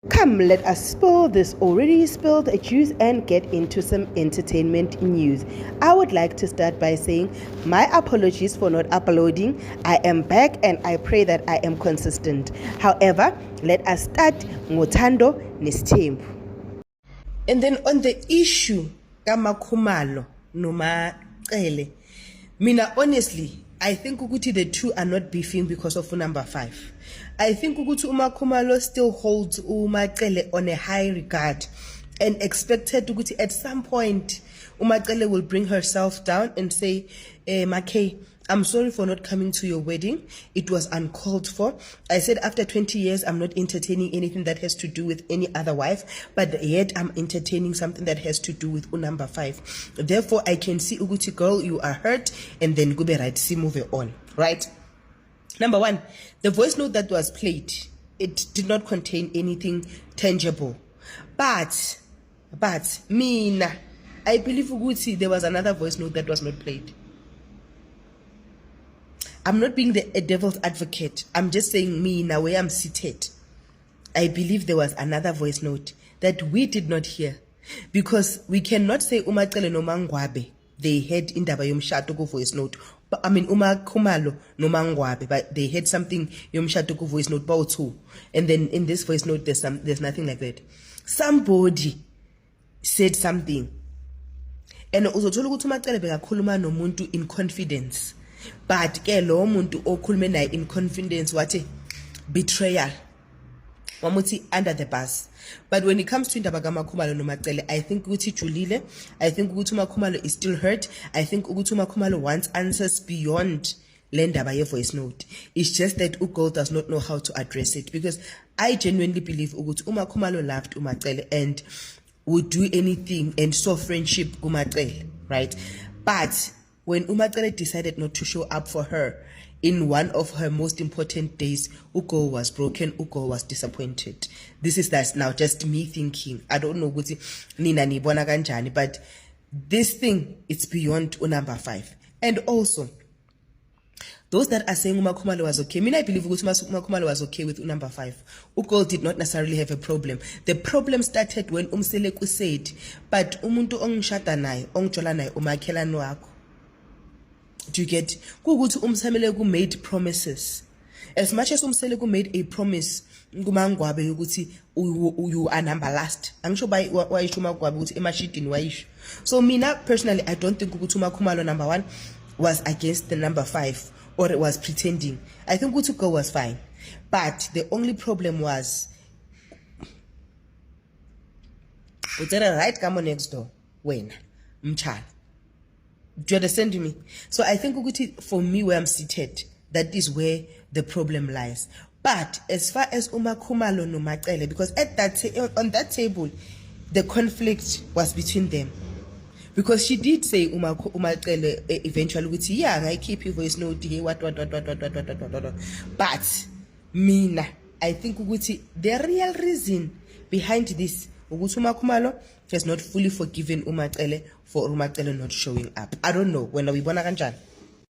Come, let us spill this already spilled juice and get into some entertainment news. I would like to start by saying my apologies for not uploading. I am back and I pray that I am consistent. However, let us start ngothando nesithembu. And then on the issue kaMakhumalo noMacele, mina honestly I think ukuthi the two are not beefing because of number 5. I think ukuthi uMakhumalo still holds uMacele on a high regard and expected ukuthi at some point uMacele will bring herself down and say, Makhe, I'm sorry for not coming to your wedding. It was uncalled for. I said after 20 years, I'm not entertaining anything that has to do with any other wife, but yet I'm entertaining something that has to do with number 5. Therefore, I can see Uguti, girl, you are hurt, and then go be right, see, move on, right? Number 1, the voice note that was played, it did not contain anything tangible. But, Mina, I believe Uguti, there was another voice note that was not played. I'm not being a devil's advocate. I'm just saying me, now where I'm seated, I believe there was another voice note that we did not hear. Because we cannot say uMacele noMangwabe, they had indaba yomshado ku voice note. I mean, uMakhumalo noMangwabe, but they had something yomshado ku voice note about too. And then in this voice note, there's nothing like that. Somebody said something. And uzothola ukuthi uMacele bekakhuluma nomuntu in confidence. But ke lo muntu okhulume naye in confidence wathi betrayal, wamuthi under the bus. But when it comes to indaba kaMakhumalo noMacele, I think ukuthi Julile, I think ukuthi uMakhumalo is still hurt. I think ukuthi uMakhumalo wants answers beyond le ndaba ye voice note. It's just that uGirl does not know how to address it, because I genuinely believe ukuthi uMakhumalo loved uMacele and would do anything and saw friendship kuMacele, right? But when uMacele decided not to show up for her in one of her most important days, Ugo was broken, Ugo was disappointed. That's now just me thinking. I don't know what Nina nibona kanjani, but this thing, it's beyond number 5. And also, those that are saying uMakhumalo was okay, I believe uMakhumalo was okay with number 5. Ugo did not necessarily have a problem. The problem started when Umseleku said, but umuntu ongishada naye, ongijola naye umakhelwane wakho. Do you get? Kuguthi uMseleku made promises. As much as Umseleku made a promise, ngumangwabe ukuthi you are number last. Angisho wayisho uMagwabe ukuthi emashidini wayisho. So mina personally, I don't think ukuthi uMakhumalo number 1 was against the number 5 or it was pretending. I think ukuthi Ugo was fine. But the only problem was utsela right come on next door wena mchala. Do you understand me? So I think for me where I'm seated, that is where the problem lies. But as far as uMakhumalo noMacele, because on that table, the conflict was between them. Because she did say uMacele eventually, yeah, I keep your voice note here, what. But mina, I think the real reason behind this, uMakhumalo has not fully forgiven uMacele for uMacele not showing up. I don't know. When we bona kanjani?